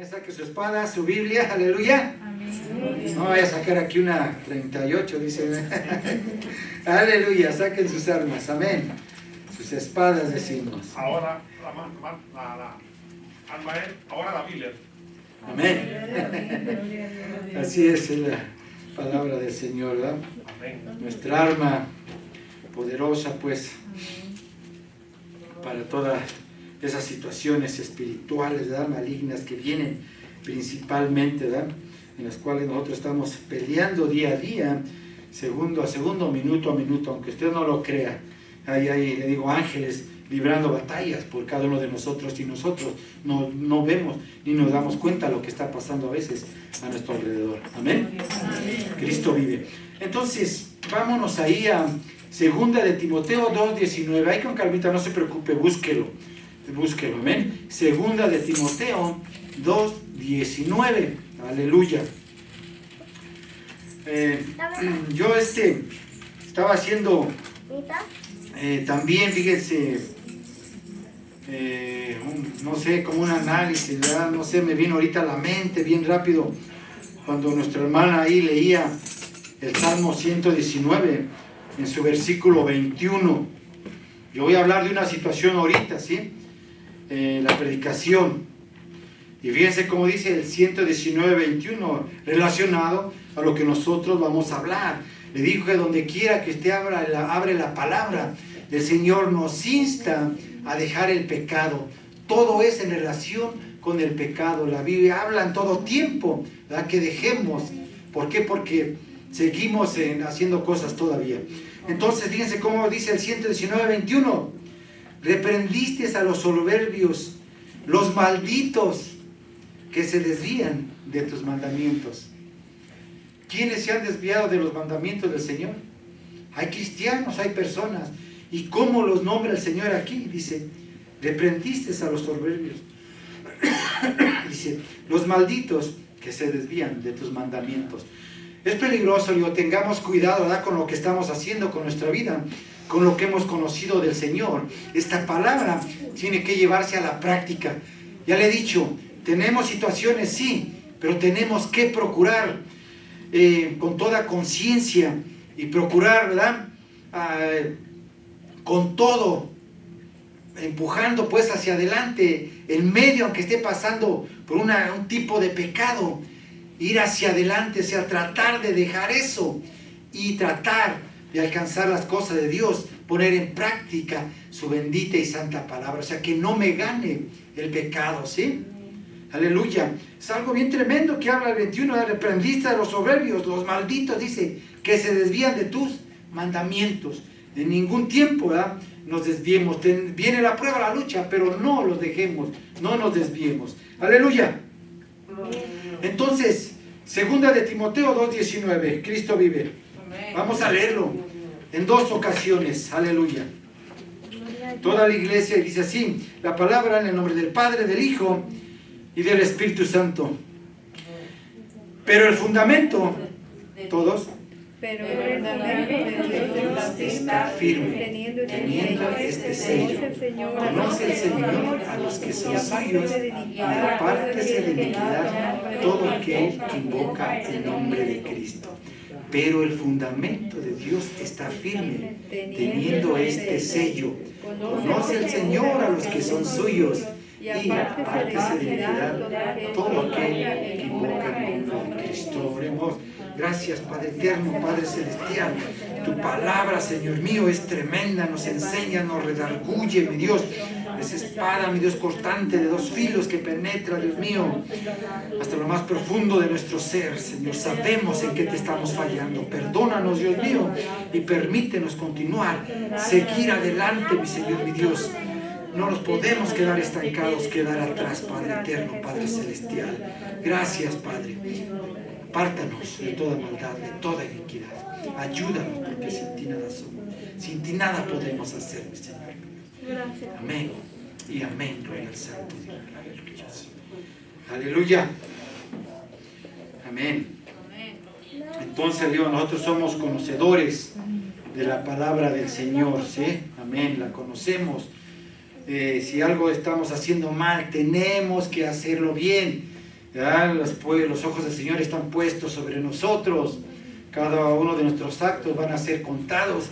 Saque su espada, su Biblia, aleluya. Amén. No voy a sacar aquí una 38, dice. Aleluya, saquen sus armas, amén. Sus espadas, decimos. Ahora ahora la Biblia. Amén. Así es la palabra del Señor, ¿verdad? Amén. Nuestra arma poderosa, pues, para todas esas situaciones espirituales, ¿verdad?, malignas que vienen principalmente, ¿verdad?, en las cuales nosotros estamos peleando día a día, segundo a segundo, minuto a minuto, aunque usted no lo crea. Ahí le digo, ángeles librando batallas por cada uno de nosotros, y nosotros no vemos ni nos damos cuenta de lo que está pasando a veces a nuestro alrededor. Amén. Amén. Cristo vive. Entonces, vámonos ahí a 2 de Timoteo 2:19. Ahí con calmita, no se preocupe, búsquelo, amén. 2 de Timoteo 2:19. Aleluya. Yo estaba haciendo también, fíjense, no sé, como un análisis, ¿verdad? No sé, me vino ahorita a la mente bien rápido cuando nuestra hermana ahí leía el Salmo 119 en su versículo 21. Yo voy a hablar de una situación ahorita, ¿sí? La predicación. Y fíjense cómo dice el 119:21, relacionado a lo que nosotros vamos a hablar. Le digo que donde quiera que usted abre la palabra, el Señor nos insta a dejar el pecado. Todo es en relación con el pecado. La Biblia habla en todo tiempo, ¿verdad?, que dejemos. ¿Por qué? Porque seguimos haciendo cosas todavía. Entonces, fíjense cómo dice el 119:21. Reprendiste a los soberbios, los malditos que se desvían de tus mandamientos. ¿Quiénes se han desviado de los mandamientos del Señor? Hay cristianos, hay personas. ¿Y cómo los nombra el Señor aquí? Dice, reprendiste a los soberbios. Dice, los malditos que se desvían de tus mandamientos. Es peligroso, digo, tengamos cuidado, ¿verdad?, con lo que estamos haciendo con nuestra vida, con lo que hemos conocido del Señor. Esta palabra tiene que llevarse a la práctica. Ya le he dicho, tenemos situaciones, sí, pero tenemos que procurar con toda conciencia y procurar, ¿verdad?, con todo, empujando pues hacia adelante, en medio, aunque esté pasando por un tipo de pecado, ir hacia adelante, o sea, tratar de dejar eso y tratar de alcanzar las cosas de Dios, poner en práctica su bendita y santa palabra, o sea, que no me gane el pecado, ¿sí? Aleluya. Es algo bien tremendo que habla el 21, de reprendiste a los soberbios, los malditos, dice, que se desvían de tus mandamientos. En ningún tiempo, ¿verdad?, nos desviemos. Viene la prueba, la lucha, pero no los dejemos, no nos desviemos. Aleluya. Entonces, 2 de Timoteo 2:19, Cristo vive. Vamos a leerlo en 2 ocasiones. Aleluya. Toda la iglesia dice así, la palabra en el nombre del Padre, del Hijo y del Espíritu Santo. Pero el fundamento, todos, pero el fundamento está firme, teniendo este sello. Conoce el Señor a los que son suyos, y apártese de iniquidad todo aquel que invoca el nombre de Cristo. Pero el fundamento de Dios está firme, teniendo este sello. Conoce el Señor a los que son suyos, y apártese de iniquidad todo aquel que invoca el nombre de Cristo. Oremos. Gracias, Padre eterno, Padre celestial. Tu palabra, Señor mío, es tremenda, nos enseña, nos redarguye, mi Dios. Es espada, mi Dios, cortante de 2 filos que penetra, Dios mío, hasta lo más profundo de nuestro ser, Señor. Sabemos en qué te estamos fallando. Perdónanos, Dios mío, y permítenos continuar, seguir adelante, mi Señor, mi Dios. No nos podemos quedar estancados, quedar atrás, Padre eterno, Padre celestial. Gracias, Padre. Apártanos de toda maldad, de toda iniquidad. Ayúdanos, porque sin ti nada somos. Sin ti nada podemos hacer, mi Señor. Amén y amén. Gloria al Santo Dios. Aleluya. Aleluya. Amén. Entonces, Dios, nosotros somos conocedores de la palabra del Señor, ¿sí? Amén. La conocemos. Si algo estamos haciendo mal, tenemos que hacerlo bien. ¿verdad? Los ojos del Señor están puestos sobre nosotros. Cada uno de nuestros actos van a ser contados.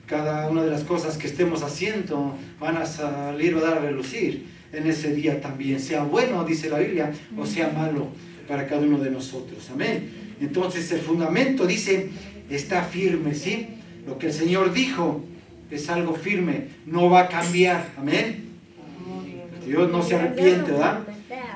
Cada una de las cosas que estemos haciendo van a salir o dar a relucir en ese día también. Sea bueno, dice la Biblia, o sea malo para cada uno de nosotros. Amén. Entonces el fundamento, dice, está firme, ¿sí? Lo que el Señor dijo es algo firme, no va a cambiar. Amén. Dios no se arrepiente, ¿verdad?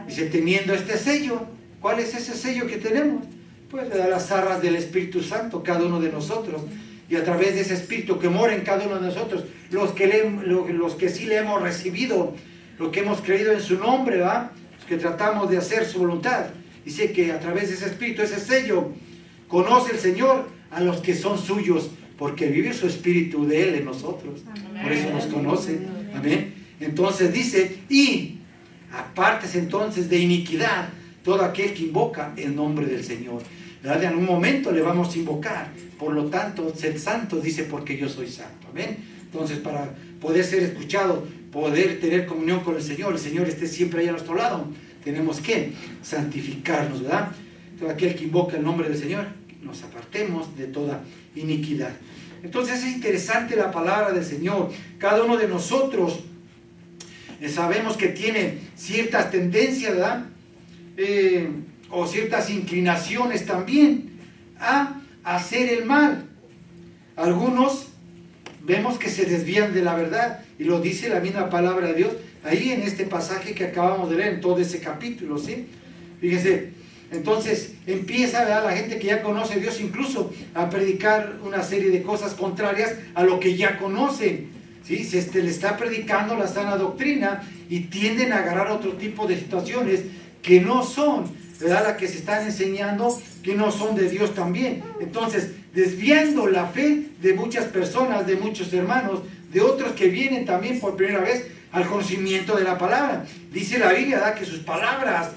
Dice, teniendo este sello. ¿Cuál es ese sello que tenemos? Pues le da las arras del Espíritu Santo, cada uno de nosotros. Y a través de ese Espíritu que mora en cada uno de nosotros, los que sí le hemos recibido, los que hemos creído en su nombre, ¿verdad? Los que tratamos de hacer su voluntad. Dice que a través de ese Espíritu, ese sello, conoce el Señor a los que son suyos, porque vive su Espíritu de Él en nosotros. Amén. Por eso nos conoce. Amén. Entonces dice, y apártese entonces de iniquidad todo aquel que invoca el nombre del Señor. ¿Verdad? En un momento le vamos a invocar. Por lo tanto, sed santos, dice, porque yo soy santo. Amén. Entonces, para poder ser escuchados, poder tener comunión con el Señor esté siempre ahí a nuestro lado, tenemos que santificarnos, ¿verdad? Todo aquel que invoca el nombre del Señor, nos apartemos de toda iniquidad. Entonces es interesante la palabra del Señor. Cada uno de nosotros sabemos que tiene ciertas tendencias, ¿verdad? O ciertas inclinaciones también a hacer el mal. Algunos vemos que se desvían de la verdad, y lo dice la misma palabra de Dios ahí en este pasaje que acabamos de leer, en todo ese capítulo, ¿sí? Fíjense, entonces empieza, ¿verdad?, la gente que ya conoce a Dios incluso a predicar una serie de cosas contrarias a lo que ya conocen, ¿sí? Le está predicando la sana doctrina y tienden a agarrar otro tipo de situaciones que no son, ¿verdad?, las que se están enseñando, que no son de Dios también. Entonces, desviando la fe de muchas personas, de muchos hermanos, de otros que vienen también por primera vez al conocimiento de la palabra. Dice la Biblia, ¿verdad?, que sus palabras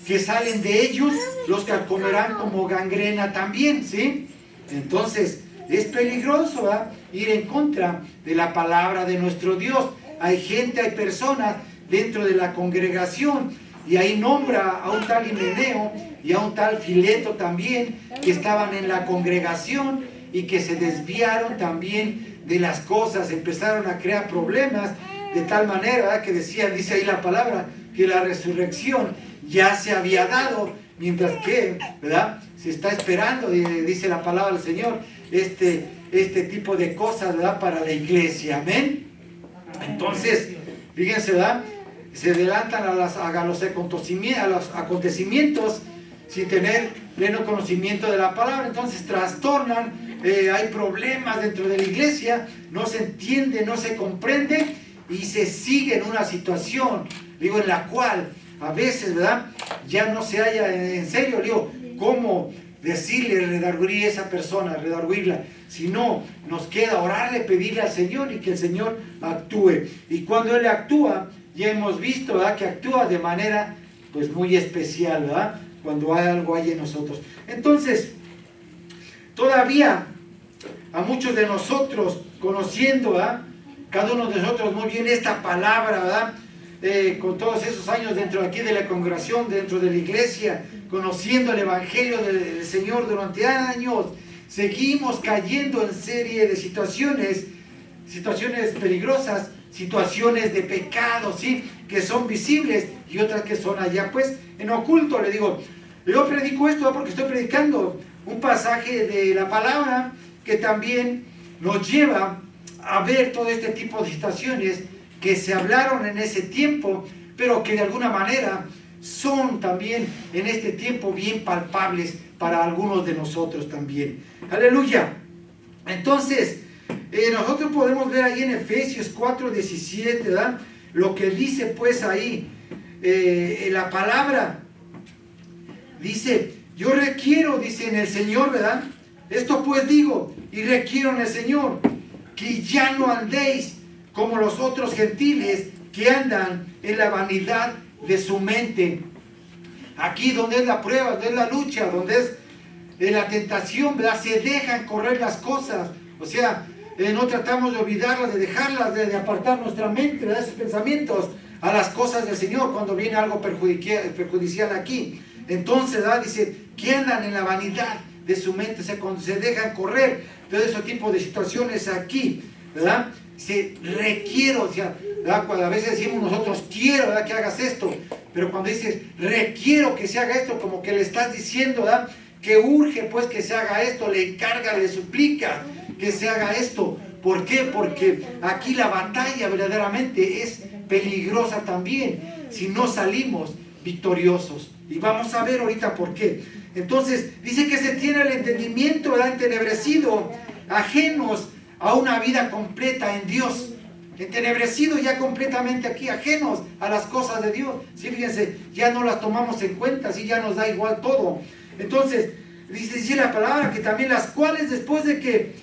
que salen de ellos los carcomerán como gangrena también, ¿sí? Entonces, es peligroso, ¿verdad?, ir en contra de la palabra de nuestro Dios. Hay gente, hay personas dentro de la congregación, y ahí nombra a un tal Himeneo y a un tal Fileto también, que estaban en la congregación y que se desviaron también de las cosas, empezaron a crear problemas de tal manera, ¿verdad?, que decían, dice ahí la palabra, que la resurrección ya se había dado, mientras que, ¿verdad?, se está esperando, dice la palabra del Señor, este tipo de cosas, ¿verdad?, para la iglesia. Amén. Entonces, fíjense, ¿verdad?, se adelantan a los acontecimientos sin tener pleno conocimiento de la palabra. Entonces trastornan, hay problemas dentro de la iglesia, no se entiende, no se comprende, y se sigue en una situación, digo, en la cual a veces, ¿verdad?, ya no se halla en serio, digo, cómo decirle, redarguir a esa persona, redarguirla, sino nos queda orarle, pedirle al Señor y que el Señor actúe. Y cuando Él actúa, ya hemos visto, ¿verdad?, que actúa de manera pues muy especial, ¿verdad?, cuando hay algo ahí en nosotros. Entonces, todavía a muchos de nosotros, conociendo, ¿verdad?, cada uno de nosotros muy bien esta palabra, ¿verdad?, con todos esos años dentro de aquí de la congregación, dentro de la iglesia, conociendo el Evangelio del Señor durante años, seguimos cayendo en serie de situaciones peligrosas, situaciones de pecado, ¿sí?, que son visibles, y otras que son allá, pues, en oculto. Le digo, yo predico esto porque estoy predicando un pasaje de la palabra que también nos lleva a ver todo este tipo de situaciones que se hablaron en ese tiempo, pero que de alguna manera son también en este tiempo bien palpables para algunos de nosotros también. Aleluya. Entonces, nosotros podemos ver ahí en Efesios 4:17, ¿verdad?, lo que dice pues ahí, la palabra. Dice, yo requiero, dice, en el Señor, ¿verdad?, esto pues digo, y requiero en el Señor, que ya no andéis como los otros gentiles que andan en la vanidad de su mente. Aquí donde es la prueba, donde es la lucha, donde es la tentación, ¿verdad?, se dejan correr las cosas. O sea, no tratamos de olvidarlas, de dejarlas, de apartar nuestra mente de esos pensamientos a las cosas del Señor cuando viene algo perjudicial aquí. Entonces, ¿verdad? Dice, que andan en la vanidad de su mente, o sea, cuando se dejan correr todo ese tipo de situaciones aquí, ¿verdad? Se requiero, o sea, ¿verdad? Cuando a veces decimos nosotros, quiero, ¿verdad?, que hagas esto, pero cuando dices, requiero que se haga esto, como que le estás diciendo, ¿verdad?, que urge pues que se haga esto, le encarga, le suplica que se haga esto. ¿Por qué? Porque aquí la batalla verdaderamente es peligrosa también, si no salimos victoriosos. Y vamos a ver ahorita por qué. Entonces, dice que se tiene el entendimiento, ¿verdad?, entenebrecido, ajenos a una vida completa en Dios. Entenebrecido ya completamente aquí, ajenos a las cosas de Dios. Sí, fíjense, ya no las tomamos en cuenta, sí, ya nos da igual todo. Entonces, dice la palabra que también las cuales después de que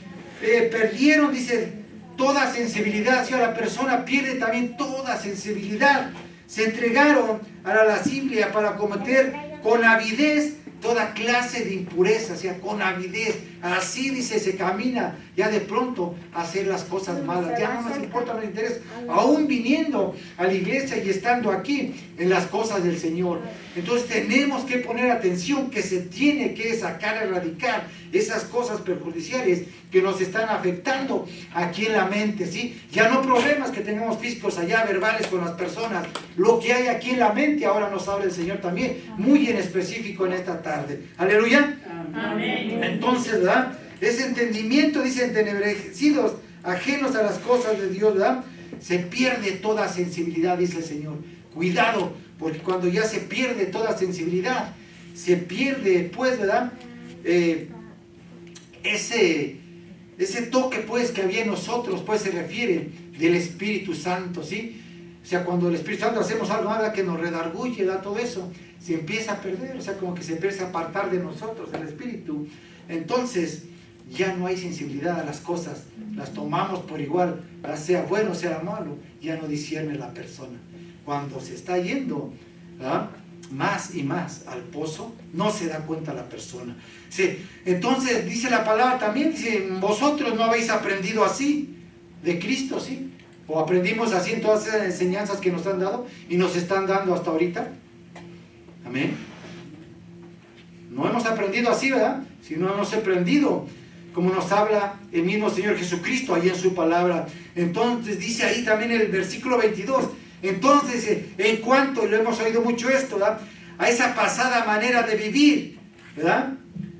perdieron, dice, toda sensibilidad, si la persona pierde también toda sensibilidad, se entregaron a la lascivia para cometer con avidez toda clase de impureza, o sea, con avidez. Así, dice, se camina ya de pronto a hacer las cosas malas. Ya no nos importa, no nos interesa. Aún viniendo a la iglesia y estando aquí en las cosas del Señor. Entonces tenemos que poner atención, que se tiene que sacar, erradicar esas cosas perjudiciales que nos están afectando aquí en la mente, ¿sí? Ya no problemas que tengamos físicos allá, verbales con las personas. Lo que hay aquí en la mente, ahora nos habla el Señor también, muy en específico en esta tarde. Aleluya. Amén. Entonces, ¿verdad? Ese entendimiento, dice, entenebrecidos, ajenos a las cosas de Dios, ¿verdad? Se pierde toda sensibilidad, dice el Señor. Cuidado, porque cuando ya se pierde toda sensibilidad, se pierde, pues, ¿verdad? Ese toque, pues, que había en nosotros, pues, se refiere del Espíritu Santo, ¿sí? O sea, cuando el Espíritu Santo hacemos algo, ¿verdad?, que nos redarguye, ¿verdad?, todo eso, se empieza a perder, o sea, como que se empieza a apartar de nosotros el Espíritu. Entonces, ya no hay sensibilidad a las cosas, las tomamos por igual, sea bueno, sea malo, ya no discierne la persona. Cuando se está yendo, ¿verdad?, más y más al pozo, no se da cuenta la persona. Sí. Entonces, dice la palabra también, dice, vosotros no habéis aprendido así de Cristo, ¿sí? O aprendimos así en todas esas enseñanzas que nos han dado y nos están dando hasta ahorita. Amén. No hemos aprendido así, ¿verdad? Si no hemos aprendido como nos habla el mismo Señor Jesucristo ahí en su palabra. Entonces dice ahí también el versículo 22, entonces en cuanto, y lo hemos oído mucho esto, ¿verdad?, a esa pasada manera de vivir, ¿verdad?,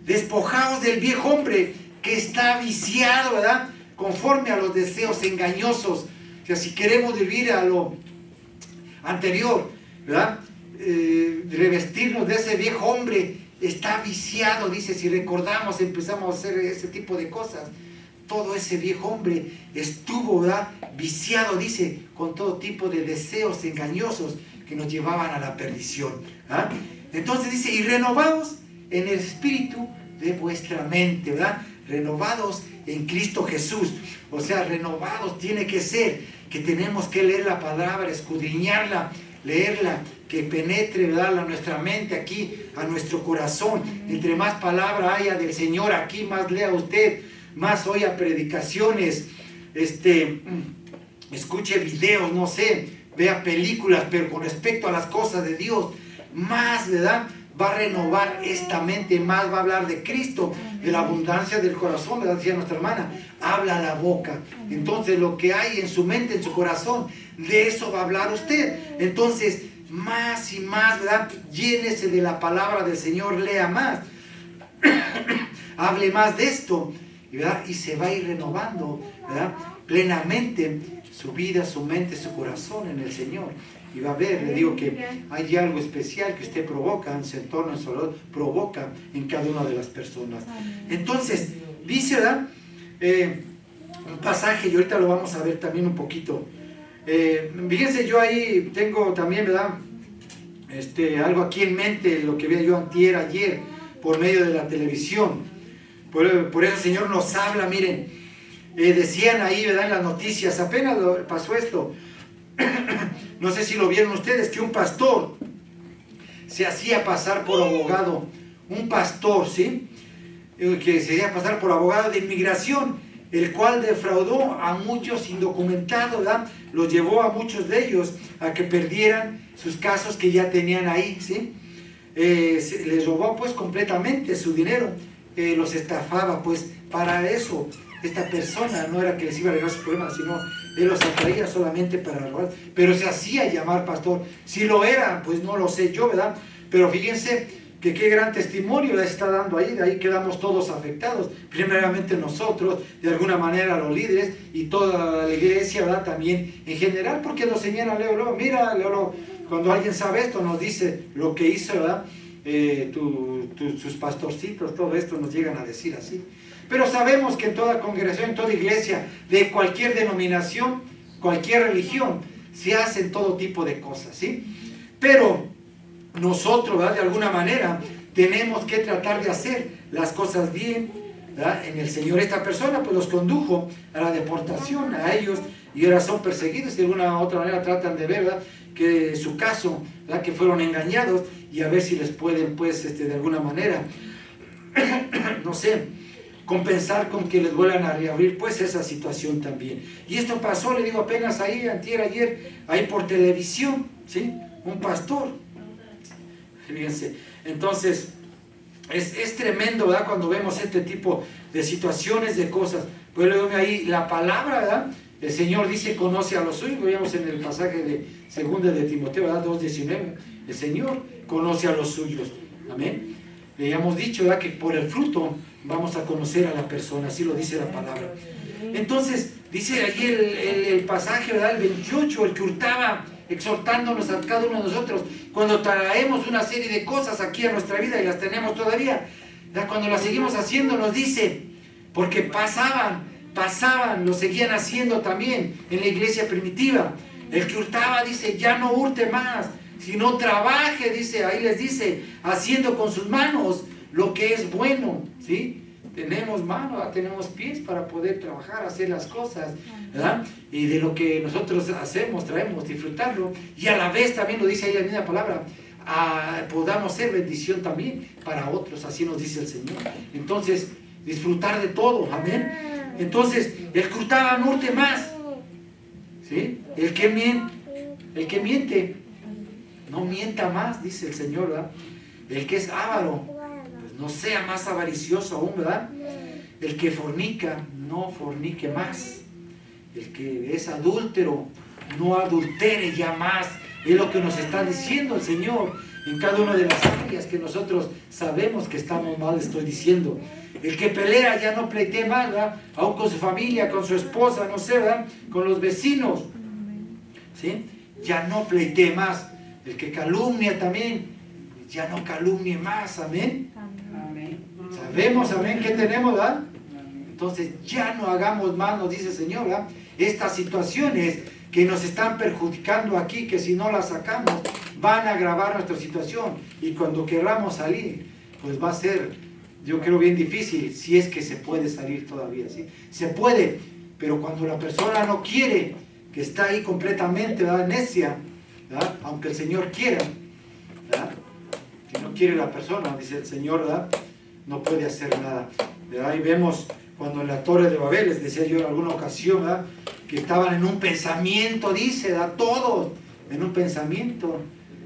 despojaos del viejo hombre que está viciado, ¿verdad?, conforme a los deseos engañosos. O sea, si queremos vivir a lo anterior, ¿verdad?, revestirnos de ese viejo hombre, está viciado, dice, si recordamos, empezamos a hacer ese tipo de cosas, todo ese viejo hombre estuvo, ¿verdad?, viciado, dice, con todo tipo de deseos engañosos que nos llevaban a la perdición. ¿Ah? Entonces dice, y renovados en el espíritu de vuestra mente, ¿verdad? Renovados en Cristo Jesús. O sea, renovados tiene que ser, que tenemos que leer la palabra, escudriñarla, leerla, que penetre, ¿verdad?, a nuestra mente aquí, a nuestro corazón. Entre más palabra haya del Señor aquí, más lea usted, más oiga predicaciones, escuche videos, no sé, vea películas, pero con respecto a las cosas de Dios, más, ¿verdad?, va a renovar esta mente, más va a hablar de Cristo, de la abundancia del corazón, ¿verdad?, decía nuestra hermana, habla la boca. Entonces lo que hay en su mente, en su corazón, de eso va a hablar usted. Entonces, más y más, ¿verdad?, llénese de la palabra del Señor, lea más, hable más de esto, ¿verdad?, y se va a ir renovando, ¿verdad?, plenamente su vida, su mente, su corazón en el Señor. Y va a ver, le digo que hay algo especial que usted provoca en su entorno, en su olor, provoca en cada una de las personas. Entonces, dice, ¿verdad?, un pasaje, y ahorita lo vamos a ver también un poquito. Fíjense, yo ahí tengo también, ¿verdad?, algo aquí en mente, lo que veía yo ayer, por medio de la televisión. Por eso el Señor nos habla, miren, decían ahí, ¿verdad?, en las noticias, apenas pasó esto, no sé si lo vieron ustedes, que un pastor se hacía pasar por abogado, un pastor, ¿sí?, que se hacía pasar por abogado de inmigración, el cual defraudó a muchos indocumentados, ¿verdad? Los llevó a muchos de ellos a que perdieran sus casos que ya tenían ahí, ¿sí? Les robó pues completamente su dinero, los estafaba, pues para eso esta persona no era que les iba a arreglar sus problemas, sino él los atraía solamente para robar, pero se hacía llamar pastor. Si lo era, pues no lo sé yo, ¿verdad? Pero fíjense que qué gran testimonio les está dando ahí, de ahí quedamos todos afectados, primeramente nosotros, de alguna manera los líderes y toda la iglesia, ¿verdad? También en general, porque nos señala Leo, mira, Leo, cuando alguien sabe esto nos dice lo que hizo, ¿verdad? Sus pastorcitos, todo esto nos llegan a decir así. Pero sabemos que en toda congregación, en toda iglesia, de cualquier denominación, cualquier religión, se hacen todo tipo de cosas, ¿sí? Pero nosotros, ¿verdad? De alguna manera, tenemos que tratar de hacer las cosas bien, ¿verdad? En el Señor. Esta persona pues los condujo a la deportación, a ellos, y ahora son perseguidos, de alguna u otra manera tratan de ver, ¿verdad? Que su caso, ¿verdad? Que fueron engañados, y a ver si les pueden, pues, de alguna manera, no sé, compensar con que les vuelvan a reabrir, pues, esa situación también. Y esto pasó, le digo, apenas ahí, ayer, ahí por televisión, ¿sí? Un pastor. Fíjense, entonces, es tremendo, ¿verdad? Cuando vemos este tipo de situaciones, de cosas. Pues luego ahí la palabra, ¿verdad? El Señor dice, conoce a los suyos. Veíamos en el pasaje de 2 de Timoteo, ¿verdad? 2:19. El Señor conoce a los suyos. Amén. Le hemos dicho, ¿verdad? Que por el fruto vamos a conocer a la persona. Así lo dice la palabra. Entonces, dice allí el pasaje, ¿verdad? El 28, el que hurtaba, exhortándonos a cada uno de nosotros, cuando traemos una serie de cosas aquí a nuestra vida y las tenemos todavía, ¿verdad? Cuando las seguimos haciendo nos dice, porque pasaban, lo seguían haciendo también en la iglesia primitiva. El que hurtaba dice, ya no hurte más, sino trabaje, dice, ahí les dice, haciendo con sus manos lo que es bueno, ¿sí? Tenemos manos, ¿verdad? Tenemos pies para poder trabajar, hacer las cosas, ¿verdad? Y de lo que nosotros hacemos, traemos, disfrutarlo. Y a la vez también lo dice ahí la misma palabra, podamos ser bendición también para otros, así nos dice el Señor. Entonces, disfrutar de todo, amén. Entonces, el que hurtaba no hurte más, ¿sí? El que miente, no mienta más, dice el Señor, ¿verdad? El que es avaro, pues no sea más avaricioso aún, ¿verdad? El que fornica, no fornique más. El que es adúltero, no adultere ya más. Es lo que nos está diciendo el Señor en cada una de las áreas que nosotros sabemos que estamos mal, estoy diciendo. El que pelea ya no pleitee más, ¿verdad? Aún con su familia, con su esposa, no sé, ¿verdad? Con los vecinos, ¿sí? Ya no pleitee más. El que calumnia también, ya no calumnie más, amén. Amén. Sabemos, amén, ¿qué tenemos, verdad? Entonces ya no hagamos más, nos dice el Señor, ¿verdad? Estas situaciones que nos están perjudicando aquí, que si no las sacamos, van a agravar nuestra situación. Y cuando querramos salir, pues va a ser, yo creo, bien difícil, si es que se puede salir todavía, ¿sí? Se puede, pero cuando la persona no quiere, que está ahí completamente, ¿verdad? Necia, ¿verdad? Aunque el Señor quiera, ¿verdad? Si no quiere la persona, dice el Señor, ¿verdad? No puede hacer nada, ¿verdad? Y vemos cuando en la Torre de Babel, les decía yo en alguna ocasión, ¿verdad? Que estaban en un pensamiento, dice, ¿verdad? Todos en un pensamiento.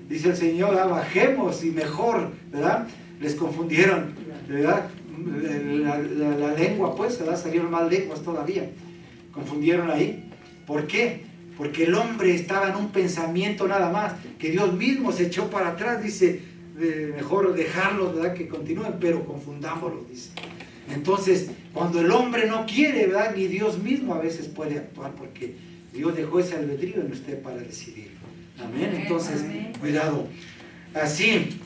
Dice el Señor, ¿verdad? Bajemos y mejor, ¿verdad? Les confundieron, ¿verdad? La lengua, pues, ¿verdad? Salieron más lenguas todavía. Confundieron ahí. ¿Por qué? Porque el hombre estaba en un pensamiento nada más, que Dios mismo se echó para atrás, dice, mejor dejarlos, ¿verdad? Que continúen, pero confundámoslos, dice. Entonces, cuando el hombre no quiere, ¿verdad? Ni Dios mismo a veces puede actuar, porque Dios dejó ese albedrío en usted para decidir. Amén. Entonces, cuidado. Así,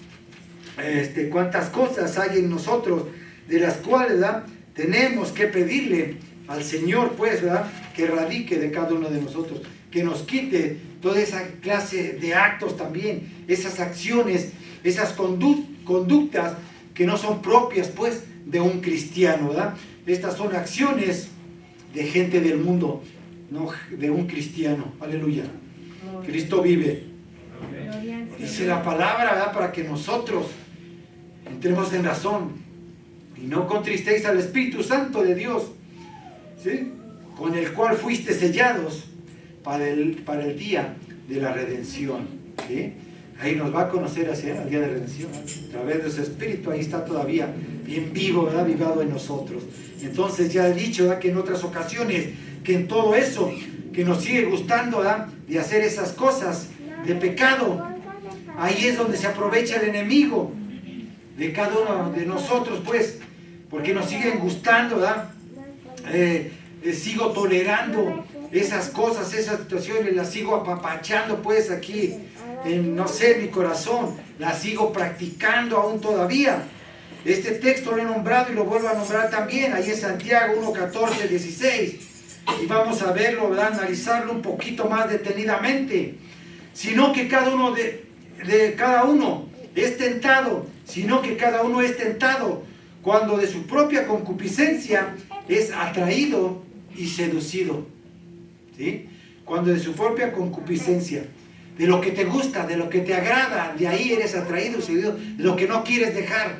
cuántas cosas hay en nosotros de las cuales, ¿verdad? Tenemos que pedirle al Señor, pues, ¿verdad? Que radique de cada uno de nosotros, que nos quite toda esa clase de actos también, esas acciones, esas conductas que no son propias, pues, de un cristiano, ¿verdad? Estas son acciones de gente del mundo, no de un cristiano. Aleluya. Cristo vive. Dice la palabra, ¿verdad? Para que nosotros entremos en razón y no contristéis al Espíritu Santo de Dios, ¿sí? Con el cual fuiste sellados para el día de la redención, ¿sí? Ahí nos va a conocer hacia el día de redención, a través de su Espíritu. Ahí está todavía bien vivo, ¿verdad? Vivado en nosotros. Entonces ya he dicho, ¿verdad?, que en otras ocasiones, que en todo eso que nos sigue gustando, ¿verdad?, de hacer esas cosas de pecado, ahí es donde se aprovecha el enemigo de cada uno de nosotros, pues, porque nos siguen gustando, ¿verdad? Sigo tolerando esas cosas, esas situaciones, las sigo apapachando, pues, aquí en, no sé, mi corazón, las sigo practicando aún todavía. Este texto lo he nombrado y lo vuelvo a nombrar también, ahí en Santiago 1, 14, 16, y vamos a verlo, ¿verdad?, analizarlo un poquito más detenidamente. Sino que cada uno es tentado, sino que cada uno es tentado cuando de su propia concupiscencia es atraído y seducido, ¿sí? Cuando de su propia concupiscencia, de lo que te gusta, de lo que te agrada, de ahí eres atraído y seducido, de lo que no quieres dejar.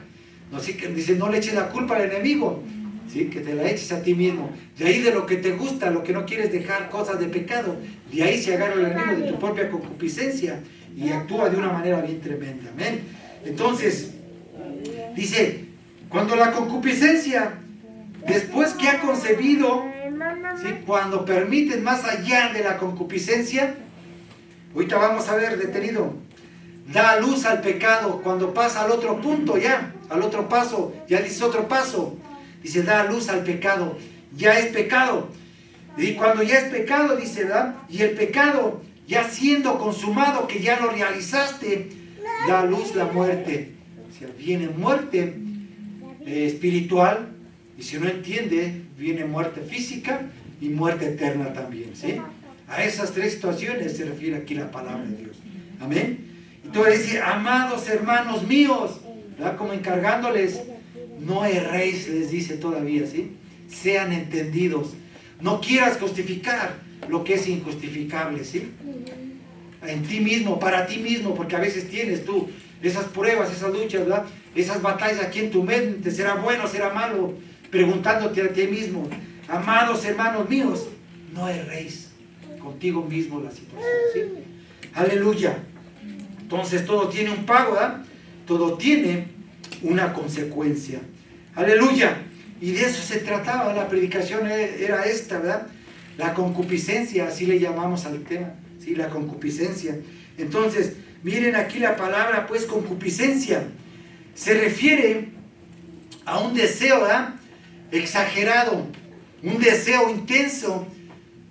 No, sí, que dice, no le eches la culpa al enemigo, ¿sí?, que te la eches a ti mismo. De ahí, de lo que te gusta, lo que no quieres dejar, cosas de pecado, de ahí se agarra el enemigo, de tu propia concupiscencia, y actúa de una manera bien tremenda. Amén. Entonces, dice, cuando la concupiscencia, después que ha concebido, ¿sí?, cuando permites más allá de la concupiscencia, ahorita vamos a ver detenido, da luz al pecado, cuando pasa al otro punto ya, al otro paso, ya dice otro paso, dice, da luz al pecado, ya es pecado. Y cuando ya es pecado, dice, ¿verdad?, y el pecado ya siendo consumado, que ya lo realizaste, da luz la muerte. O sea, viene muerte espiritual, y si no entiende, viene muerte física y muerte eterna también, ¿sí? A esas tres situaciones se refiere aquí la palabra de Dios. Amén. Entonces dice, amados hermanos míos, ¿verdad?, como encargándoles, no erréis, les dice todavía, ¿sí? Sean entendidos. No quieras justificar lo que es injustificable, ¿sí? En ti mismo, para ti mismo, porque a veces tienes tú esas pruebas, esas luchas, ¿verdad?, esas batallas aquí en tu mente, será bueno, será malo, preguntándote a ti mismo. Amados hermanos míos, no erréis contigo mismo la situación, ¿sí? Aleluya. Entonces todo tiene un pago, ¿verdad? Todo tiene una consecuencia. Aleluya. Y de eso se trataba, la predicación era esta, ¿verdad? La concupiscencia, así le llamamos al tema, ¿sí? La concupiscencia. Entonces, miren aquí la palabra, pues, concupiscencia. Se refiere a un deseo, ¿verdad?, exagerado, un deseo intenso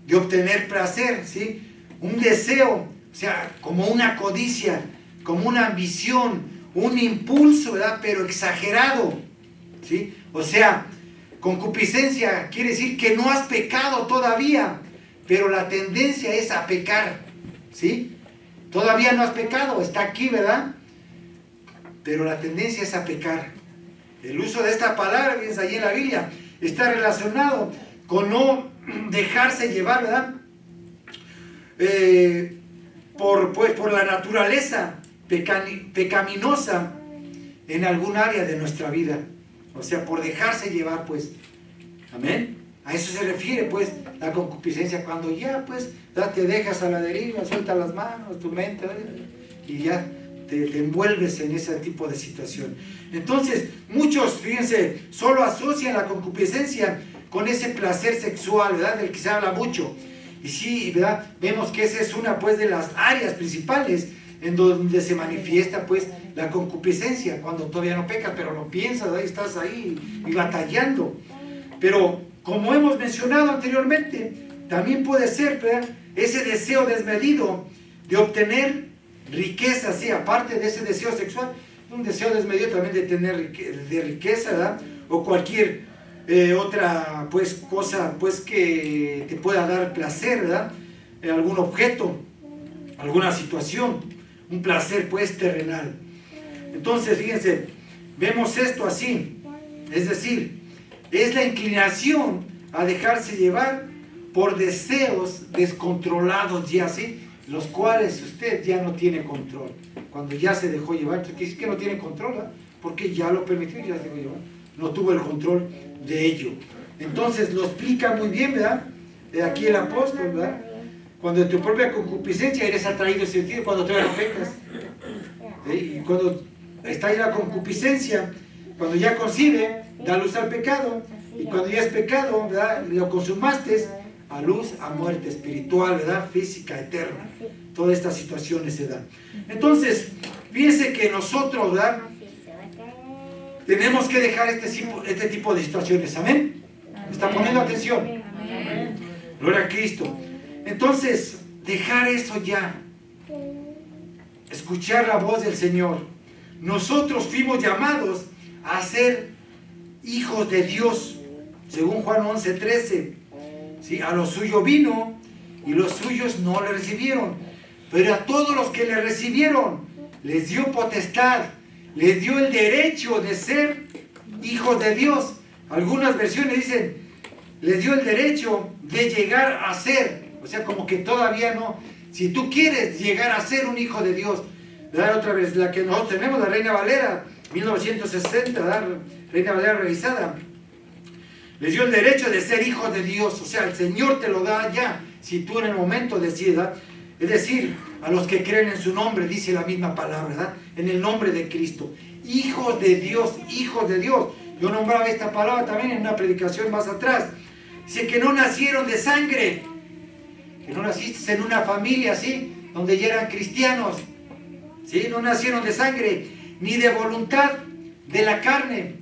de obtener placer, ¿sí? Un deseo, o sea, como una codicia, como una ambición, un impulso, ¿verdad?, pero exagerado, ¿sí? O sea, concupiscencia quiere decir que no has pecado todavía, pero la tendencia es a pecar, ¿sí? Todavía no has pecado, está aquí, ¿verdad? Pero la tendencia es a pecar. El uso de esta palabra, fíjense ahí en la Biblia, está relacionado con no dejarse llevar, ¿verdad?, por la naturaleza pecaminosa en algún área de nuestra vida. O sea, por dejarse llevar, pues. Amén. A eso se refiere, pues, la concupiscencia. Cuando ya, pues, ya te dejas a la deriva, sueltas las manos, tu mente, y ya te envuelves en ese tipo de situación. Entonces, muchos, fíjense, solo asocian la concupiscencia con ese placer sexual, ¿verdad?, del que se habla mucho. Y sí, ¿verdad?, vemos que esa es una, pues, de las áreas principales en donde se manifiesta, pues, la concupiscencia, cuando todavía no pecas, pero lo piensas, ahí estás ahí y batallando. Pero, como hemos mencionado anteriormente, también puede ser, ¿verdad?, ese deseo desmedido de obtener riqueza, sí, aparte de ese deseo sexual, un deseo desmedido también de tener de riqueza, ¿verdad?, o cualquier otra, pues, cosa, pues, que te pueda dar placer, ¿verdad?, algún objeto, alguna situación, un placer, pues, terrenal. Entonces, fíjense, vemos esto así, es decir, es la inclinación a dejarse llevar por deseos descontrolados ya, ¿sí?, los cuales usted ya no tiene control. Cuando ya se dejó llevar, quiere decir que no tiene control, ¿verdad?, porque ya lo permitió y ya se dejó llevar. No tuvo el control de ello. Entonces lo explica muy bien, ¿verdad? Aquí el apóstol, ¿verdad? Cuando en tu propia concupiscencia eres atraído ese sentido, cuando todavía no pecas. Y cuando está ahí la concupiscencia, cuando ya concibe, da luz al pecado. Y cuando ya es pecado, ¿verdad? Lo consumaste, a luz, a muerte espiritual, ¿verdad? Física, eterna. Todas estas situaciones se dan. Entonces, fíjense que nosotros, ¿verdad? Tenemos que dejar este tipo de situaciones. ¿Amén? ¿Me está poniendo atención? Gloria a Cristo. Entonces, dejar eso ya. Escuchar la voz del Señor. Nosotros fuimos llamados a ser hijos de Dios, según Juan 11:13. ¿Sí? A los suyos vino y los suyos no le recibieron. Pero a todos los que le recibieron, les dio potestad, les dio el derecho de ser hijos de Dios. Algunas versiones dicen, les dio el derecho de llegar a ser. O sea, como que todavía no. Si tú quieres llegar a ser un hijo de Dios, ¿verdad? Otra vez, la que nosotros tenemos, la Reina Valera, 1960, ¿verdad? Reina Valera revisada. Les dio el derecho de ser hijos de Dios. O sea, el Señor te lo da ya, si tú en el momento decidas. Es decir, a los que creen en su nombre, dice la misma palabra, ¿verdad? En el nombre de Cristo. Hijos de Dios, hijos de Dios. Yo nombraba esta palabra también en una predicación más atrás. Dice que no nacieron de sangre, que no naciste en una familia así, donde ya eran cristianos, ¿sí? No nacieron de sangre, ni de voluntad de la carne.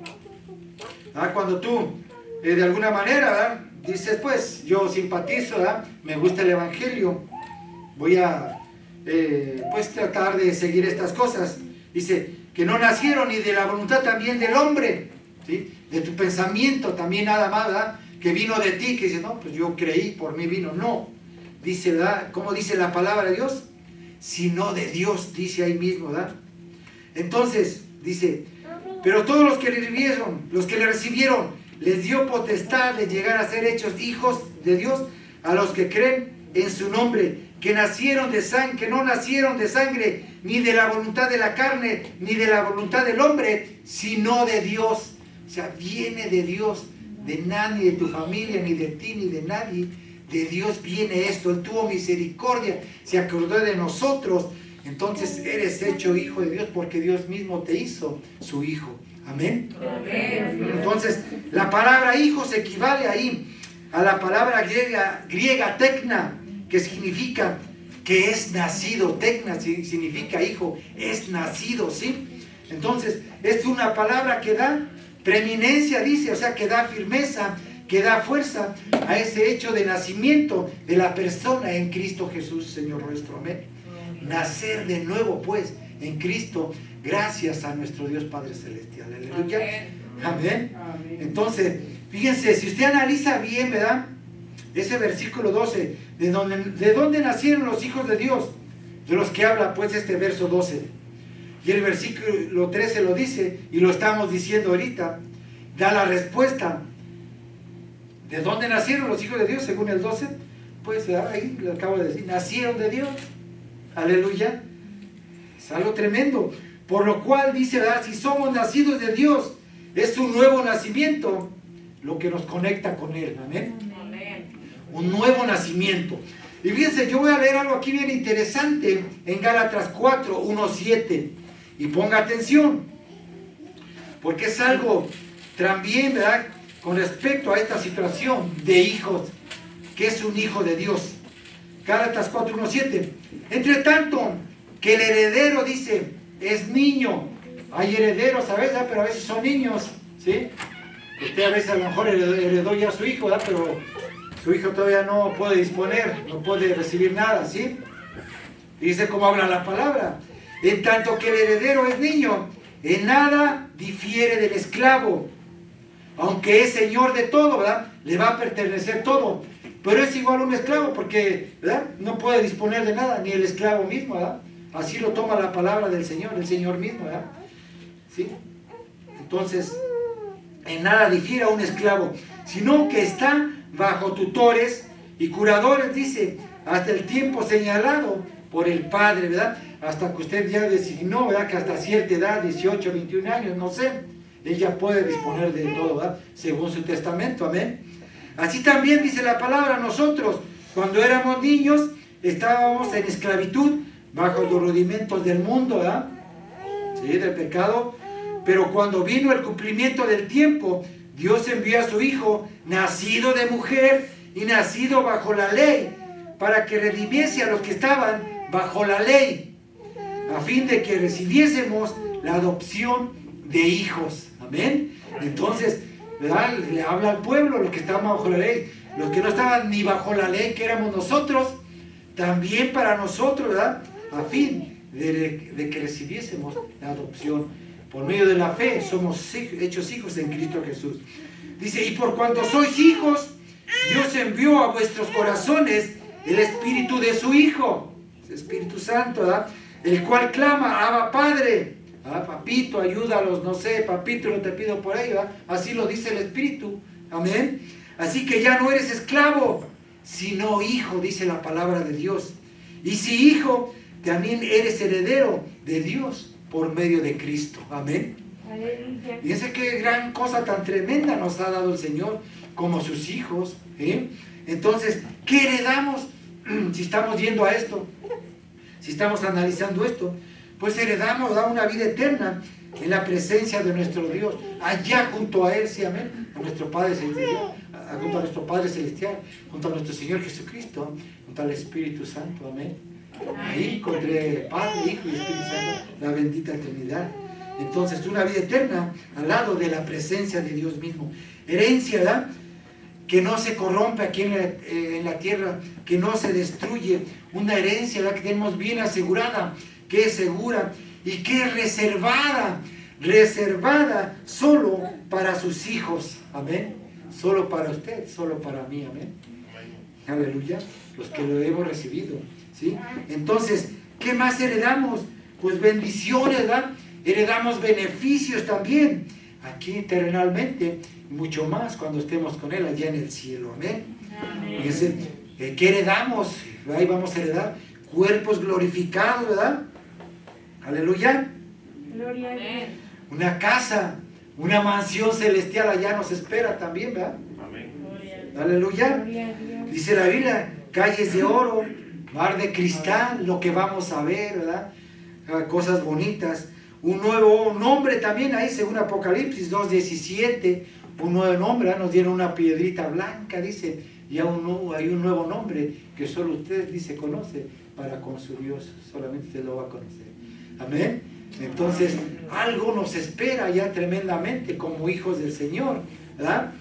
¿Ah? Cuando tú, de alguna manera, ¿verdad? Dices, pues, yo simpatizo, ¿verdad? Me gusta el Evangelio, voy a, pues, tratar de seguir estas cosas. Dice, que no nacieron ni de la voluntad también del hombre, ¿sí? De tu pensamiento también nada más, ¿verdad? Que vino de ti, que dice, no, pues yo creí, por mí vino. No, dice, ¿verdad? ¿Cómo dice la palabra de Dios? Sino de Dios, dice ahí mismo, ¿verdad? Entonces, dice, pero todos los que le recibieron, les dio potestad de llegar a ser hechos hijos de Dios, a los que creen en su nombre, que nacieron de sangre, que no nacieron de sangre, ni de la voluntad de la carne, ni de la voluntad del hombre, sino de Dios. O sea, viene de Dios, de nadie, de tu familia, ni de ti, ni de nadie. De Dios viene esto. Él tuvo misericordia, se acordó de nosotros. Entonces eres hecho hijo de Dios porque Dios mismo te hizo su hijo. Amén. Amén. Entonces, la palabra hijo se equivale ahí a la palabra griega tecna, que significa que es nacido. Tecna significa hijo, es nacido, ¿sí? Entonces, es una palabra que da preeminencia, dice, o sea, que da firmeza, que da fuerza a ese hecho de nacimiento de la persona en Cristo Jesús, Señor nuestro. Amén. Nacer de nuevo, pues, en Cristo, gracias a nuestro Dios Padre Celestial. Aleluya. Amén. Amén. Entonces, fíjense, si usted analiza bien, ¿verdad? Ese versículo 12, ¿de dónde nacieron los hijos de Dios? De los que habla, pues, este verso 12. Y el versículo 13 lo dice, y lo estamos diciendo ahorita, da la respuesta. ¿De dónde nacieron los hijos de Dios según el 12? Pues ahí lo acabo de decir, nacieron de Dios. Aleluya. Es algo tremendo. Por lo cual dice, ¿verdad? Si somos nacidos de Dios, es un nuevo nacimiento lo que nos conecta con Él. Amén. Un nuevo nacimiento. Y fíjense, yo voy a leer algo aquí bien interesante en Gálatas 4, 1, 7. Y ponga atención, porque es algo también, ¿verdad?, con respecto a esta situación de hijos, que es un hijo de Dios. Gálatas 4, 1, 7. Entre tanto, que el heredero, dice, es niño. Hay herederos a veces, pero a veces son niños, ¿sí? Usted a veces a lo mejor heredó ya a su hijo, ¿verdad? Pero su hijo todavía no puede disponer, no puede recibir nada, ¿sí? Dice cómo habla la palabra. En tanto que el heredero es niño, en nada difiere del esclavo, aunque es señor de todo, ¿verdad? Le va a pertenecer todo, pero es igual a un esclavo porque, ¿verdad?, no puede disponer de nada, ni el esclavo mismo, ¿verdad? Así lo toma la palabra del Señor, el Señor mismo, ¿verdad? ¿Sí? Entonces, en nada difiere a un esclavo, sino que está bajo tutores y curadores, dice, hasta el tiempo señalado por el Padre, ¿verdad? Hasta que usted ya designó, ¿verdad?, que hasta cierta edad, 18, 21 años, no sé, Él ya puede disponer de todo, ¿verdad? Según su testamento, amén. Así también dice la palabra, nosotros cuando éramos niños estábamos en esclavitud bajo los rudimentos del mundo, ¿verdad? Sí, del pecado. Pero cuando vino el cumplimiento del tiempo, Dios envió a su Hijo, nacido de mujer y nacido bajo la ley, para que redimiese a los que estaban bajo la ley, a fin de que recibiésemos la adopción de hijos. Amén. Entonces, ¿verdad? Le habla al pueblo, los que estaban bajo la ley, los que no estaban ni bajo la ley, que éramos nosotros, también para nosotros, ¿verdad? A fin de que recibiésemos la adopción. Por medio de la fe somos hechos hijos en Cristo Jesús. Dice, y por cuanto sois hijos, Dios envió a vuestros corazones el Espíritu de su Hijo, el Espíritu Santo, ¿verdad? El cual clama, Abba Padre. ¿Ah? Papito, ayúdalos, no sé, papito, no te pido por ello, ¿verdad? Así lo dice el Espíritu, amén. Así que ya no eres esclavo, sino hijo, dice la palabra de Dios. Y si hijo, también eres heredero de Dios por medio de Cristo, amén. Fíjense qué gran cosa tan tremenda nos ha dado el Señor como sus hijos, ¿eh? Entonces, ¿qué heredamos si estamos yendo a esto? Si estamos analizando esto, pues heredamos una vida eterna en la presencia de nuestro Dios, allá junto a Él, sí, amén, a nuestro Padre Celestial, junto a nuestro Padre Celestial, junto a nuestro Señor Jesucristo, junto al Espíritu Santo, amén. Ahí, entre Padre, Hijo y Espíritu Santo, la bendita Trinidad. Entonces, una vida eterna al lado de la presencia de Dios mismo. Herencia, ¿verdad? Que no se corrompe aquí en la tierra, que no se destruye. Una herencia, ¿verdad? Que tenemos bien asegurada, que es segura y que es reservada solo para sus hijos. Amén. Solo para usted, solo para mí. Amén. Aleluya. Los que lo hemos recibido. ¿Sí? Entonces, ¿qué más heredamos? Pues bendiciones, ¿verdad? Heredamos beneficios también, aquí terrenalmente, mucho más cuando estemos con Él allá en el cielo, amén. Fíjense, ¿qué heredamos? Ahí vamos a heredar cuerpos glorificados, ¿verdad? Aleluya. Gloria a Dios. Una casa, una mansión celestial allá nos espera también, ¿verdad? Amén. Aleluya. Gloria a Dios. Dice la Biblia, calles de oro, mar de cristal, lo que vamos a ver, ¿verdad? Cosas bonitas. Un nuevo nombre también ahí, según Apocalipsis 2:17, un nuevo nombre, ¿verdad? Nos dieron una piedrita blanca, dice, y hay un nuevo nombre que solo usted, dice, conoce, para con su Dios, solamente usted lo va a conocer. Amén. Entonces, algo nos espera ya tremendamente como hijos del Señor, ¿verdad?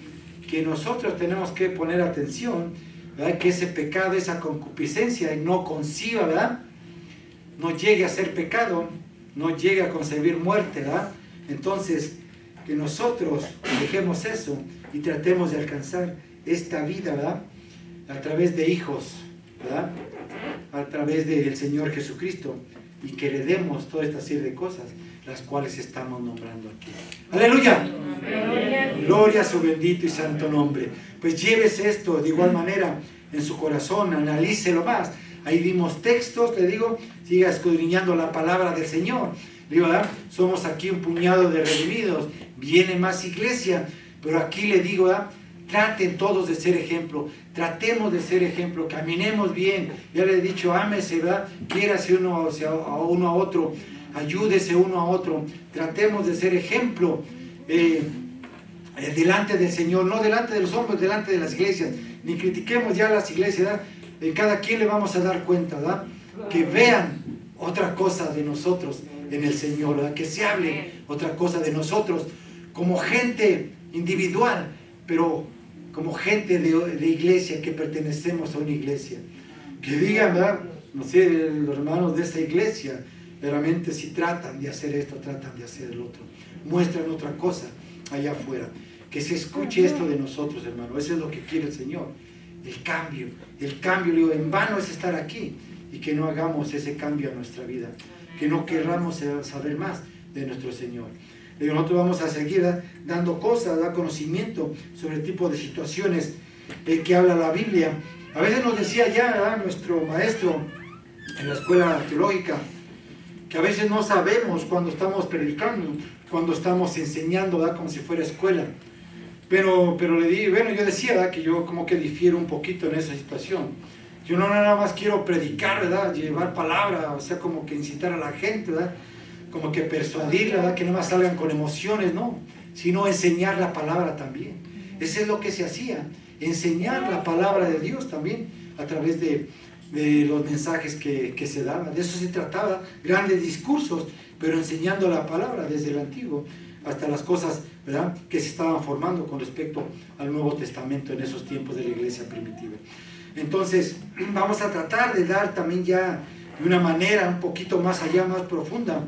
Que nosotros tenemos que poner atención, ¿verdad? Que ese pecado, esa concupiscencia no conciba, ¿verdad? No llegue a ser pecado, no llegue a concebir muerte, ¿verdad? Entonces, que nosotros dejemos eso y tratemos de alcanzar esta vida, ¿verdad? A través de hijos, ¿verdad? A través del Señor Jesucristo, y que heredemos toda esta serie de cosas, las cuales estamos nombrando aquí. ¡Aleluya! Gloria a su bendito y santo nombre. Pues llévese esto de igual manera en su corazón, analícelo más. Ahí dimos textos, le digo, siga escudriñando la palabra del Señor. Digo, ¿verdad? Somos aquí un puñado de redimidos, viene más iglesia, pero aquí le digo, ¿verdad? Traten todos de ser ejemplo, tratemos de ser ejemplo, caminemos bien. Ya le he dicho, ámese, ¿verdad? Quiérase uno a otro, ayúdese uno a otro, tratemos de ser ejemplo delante del Señor, no delante de los hombres, delante de las iglesias, ni critiquemos ya las iglesias, ¿verdad? Cada quien le vamos a dar cuenta, ¿verdad? Que vean otra cosa de nosotros en el Señor, ¿verdad? Que se hable otra cosa de nosotros como gente individual, pero como gente de iglesia, que pertenecemos a una iglesia. Que digan, ¿verdad? No sé, los hermanos de esta iglesia, realmente si tratan de hacer esto, tratan de hacer el otro, muestran otra cosa allá afuera. Que se escuche esto de nosotros, hermano. Eso es lo que quiere el Señor. El cambio, le digo, en vano es estar aquí, y que no hagamos ese cambio a nuestra vida, que no querramos saber más de nuestro Señor. Le digo, nosotros vamos a seguir dando cosas, dar conocimiento sobre el tipo de situaciones que habla la Biblia. A veces nos decía ya, ¿verdad?, nuestro maestro en la escuela teológica, que a veces no sabemos cuando estamos predicando, cuando estamos enseñando, ¿verdad? Como si fuera escuela. Pero le di, bueno, yo decía, ¿verdad? Que yo como que difiero un poquito en esa situación. Yo no nada más quiero predicar, ¿verdad? Llevar palabra, o sea, como que incitar a la gente, ¿verdad? Como que persuadirla, ¿verdad? Que no más salgan con emociones, no, sino enseñar la palabra también. Eso es lo que se hacía, enseñar la palabra de Dios también a través de los mensajes que se daban. De eso se trataba, grandes discursos, pero enseñando la palabra desde el Antiguo hasta las cosas, ¿verdad?, que se estaban formando con respecto al Nuevo Testamento en esos tiempos de la iglesia primitiva. Entonces, vamos a tratar de dar también ya de una manera un poquito más allá, más profunda,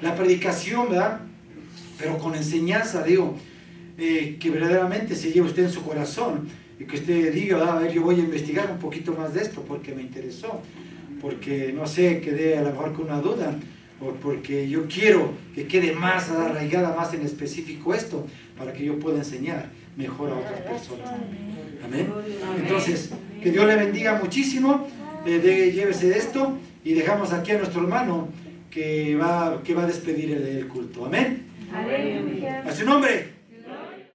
la predicación, ¿verdad?, pero con enseñanza, digo, que verdaderamente se lleve usted en su corazón y que usted diga, a ver, yo voy a investigar un poquito más de esto porque me interesó, porque no sé, quedé a lo mejor con una duda, o porque yo quiero que quede más arraigada, más en específico esto, para que yo pueda enseñar mejor a otras personas. Amén. Entonces, que Dios le bendiga muchísimo, llévese de esto y dejamos aquí a nuestro hermano que va a despedir el culto. Amén. A su nombre.